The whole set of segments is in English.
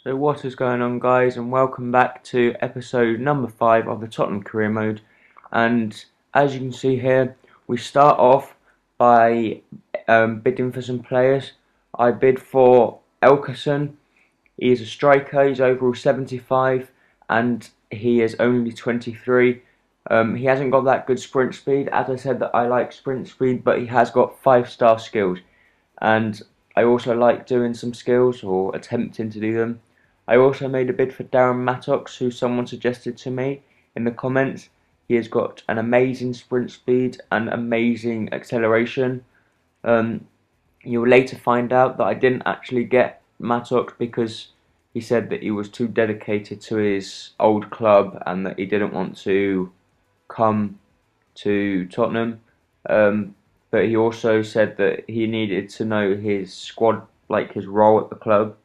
So what is going on, guys, and welcome back to episode number 5 of the Tottenham career mode. And as you can see here, we start off by bidding for some players. I bid for Elkerson. He is a striker, he's overall 75 and he is only 23. He hasn't got that good sprint speed. As I said, that I like sprint speed, but he has got 5-star skills. And I also like doing some skills, or attempting to do them. I also made a bid for Darren Mattox, who someone suggested to me in the comments. He has got an amazing sprint speed and amazing acceleration. You'll later find out that I didn't actually get Mattox because he said that he was too dedicated to his old club and that he didn't want to come to Tottenham. But he also said that he needed to know his squad, like his role at the club.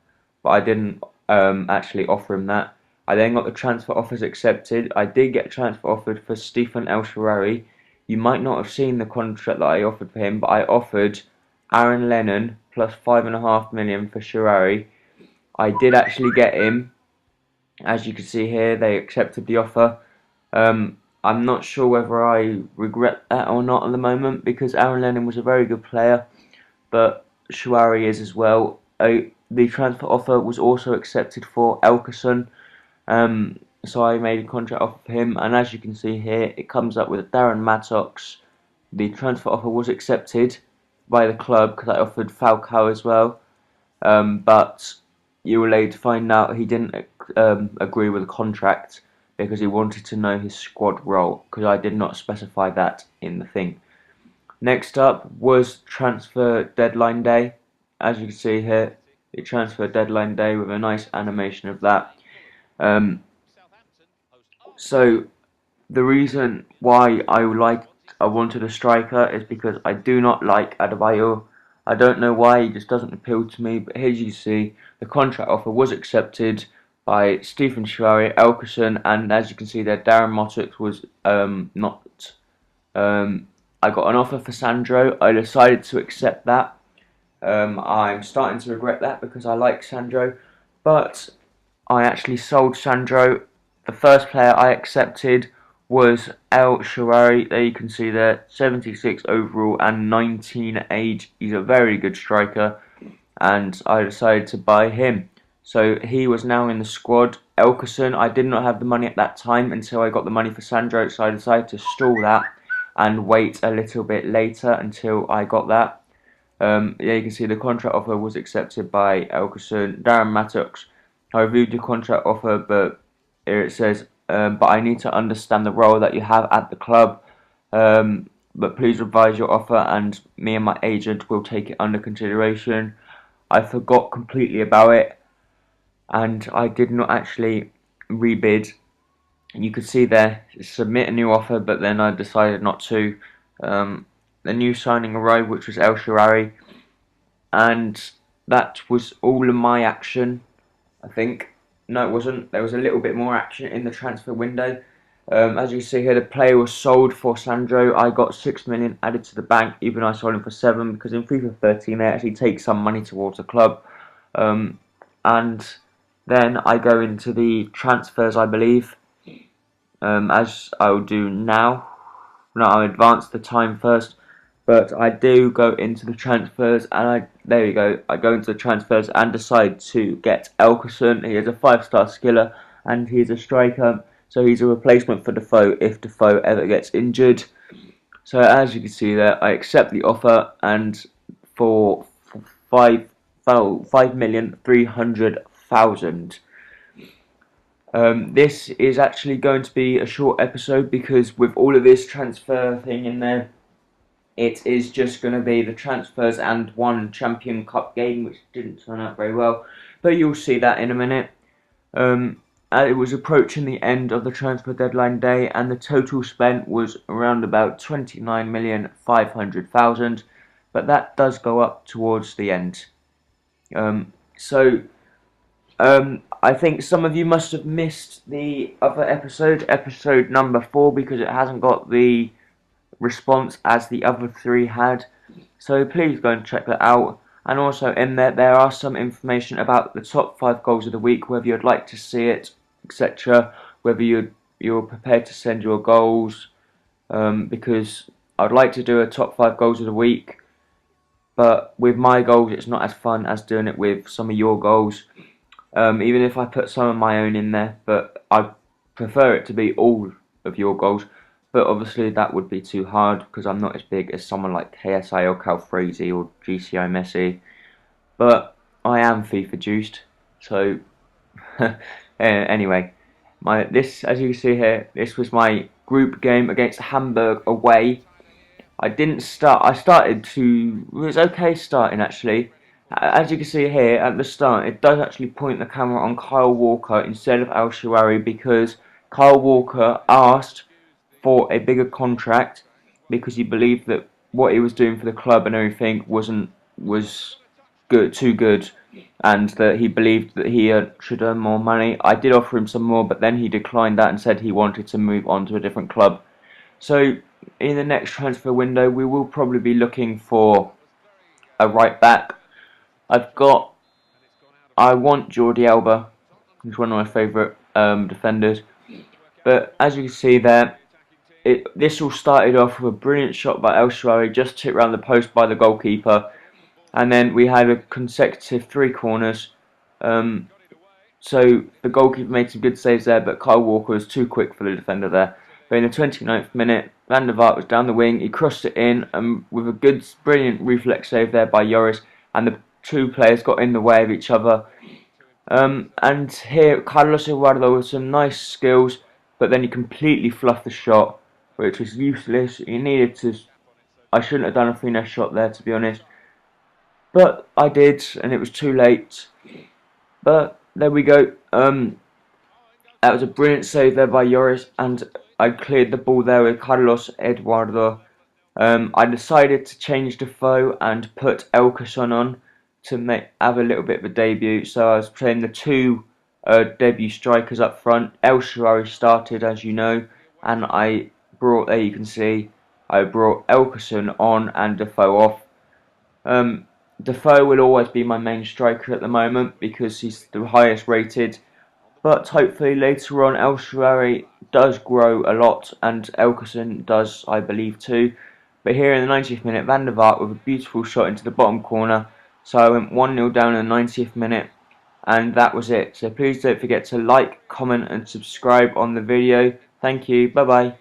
But I didn't actually offer him that. I then got the transfer offers accepted. I did get a transfer offered for Stephen El Shaarawy. You might not have seen the contract that I offered for him, but I offered Aaron Lennon plus 5.5 million for Shaarawy. I did actually get him. As you can see here, they accepted the offer. I'm not sure whether I regret that or not at the moment, because Aaron Lennon was a very good player, but Shaarawy is as well. The transfer offer was also accepted for Elkerson, so I made a contract offer for him, and as you can see here, it comes up with Darren Mattox. The transfer offer was accepted by the club because I offered Falcao as well, but you will later find out he didn't agree with the contract because he wanted to know his squad role, because I did not specify that in the thing. Next up was transfer deadline day. As you can see here, the transfer deadline day with a nice animation of that. So the reason why I wanted a striker is because I do not like Adebayor. I don't know why, he just doesn't appeal to me, but here you see the contract offer was accepted by Stephen Shaarawy, Elkerson, and as you can see there, Darren Mattox was not. I got an offer for Sandro. I decided to accept that. I'm starting to regret that because I like Sandro, but I actually sold Sandro. The first player I accepted was El Shaarawy. There you can see there, 76 overall and 19 age. He's a very good striker, and I decided to buy him. So he was now in the squad. Elkerson, I did not have the money at that time until I got the money for Sandro, so I decided to stall that and wait a little bit later until I got that. Yeah, you can see the contract offer was accepted by Elkerson. Darren Mattox, I reviewed the contract offer, but here it says, but I need to understand the role that you have at the club. But please revise your offer, and me and my agent will take it under consideration. I forgot completely about it, and I did not actually rebid. You could see there, submit a new offer, but then I decided not to. The new signing arrived, which was El Shaarawy, and that was all of my action, I think. No, it wasn't. There was a little bit more action in the transfer window. As you see here, the player was sold for Sandro. I got 6 million added to the bank, even though I sold him for 7, because in FIFA 13 they actually take some money towards the club. And then I go into the transfers, I believe, as I will do now. No, I'll advance the time first, but I do go into the transfers, and there you go. I go into the transfers and decide to get Elkerson. He is a 5-star skiller, and he is a striker, so he's a replacement for Defoe if Defoe ever gets injured. So as you can see there, I accept the offer, and for 5,300,000. This is actually going to be a short episode because with all of this transfer thing in there, it is just going to be the transfers and one Champion Cup game, which didn't turn out very well, but you'll see that in a minute. It was approaching the end of the transfer deadline day, and the total spent was around about 29,500,000, but that does go up towards the end. I think some of you must have missed the other episode number 4, because it hasn't got the response as the other 3 had. So please go and check that out. and also in there are some information about the top 5 goals of the week, whether you'd like to see it, etc. Whether you're prepared to send your goals, because I'd like to do a top 5 goals of the week, but with my goals it's not as fun as doing it with some of your goals. Even if I put some of my own in there, but I prefer it to be all of your goals. But obviously that would be too hard because I'm not as big as someone like KSI or Calfreezy or GCI Messi. But I am FIFA juiced, so anyway, this, as you can see here, this was my group game against Hamburg away. I didn't start. I started to. It was okay starting actually. As you can see here at the start, it does actually point the camera on Kyle Walker instead of El Shaarawy because Kyle Walker asked for a bigger contract because he believed that what he was doing for the club and everything was good, too good, and that he believed that he should earn more money. I did offer him some more, but then he declined that and said he wanted to move on to a different club. So in the next transfer window, we will probably be looking for a right back. I want Jordi Alba. He's one of my favourite defenders. But as you can see there, this all started off with a brilliant shot by El Shaarawy, just tipped around the post by the goalkeeper. And then we had a consecutive 3 corners. So the goalkeeper made some good saves there, but Kyle Walker was too quick for the defender there. But in the 29th minute, Van der Vaart was down the wing, he crossed it in, and with a good, brilliant reflex save there by Joris, and the 2 players got in the way of each other. And here, Carlos Eduardo with some nice skills, but then he completely fluffed the shot, which was useless. He needed to. I shouldn't have done a finesse shot there, to be honest. But I did, and it was too late. But there we go. That was a brilliant save there by Joris, and I cleared the ball there with Carlos Eduardo. I decided to change Defoe and put Elkerson on to have a little bit of a debut. So I was playing the 2 debut strikers up front. El Shaarawy started, as you know, and I brought, there you can see, I brought Elkerson on and Defoe off. Defoe will always be my main striker at the moment because he's the highest rated. But hopefully later on El Shaarawy does grow a lot and Elkerson does, I believe, too. But here in the 90th minute, Van der Vaart with a beautiful shot into the bottom corner. So I went 1-0 down in the 90th minute, and that was it. So please don't forget to like, comment and subscribe on the video. Thank you. Bye bye.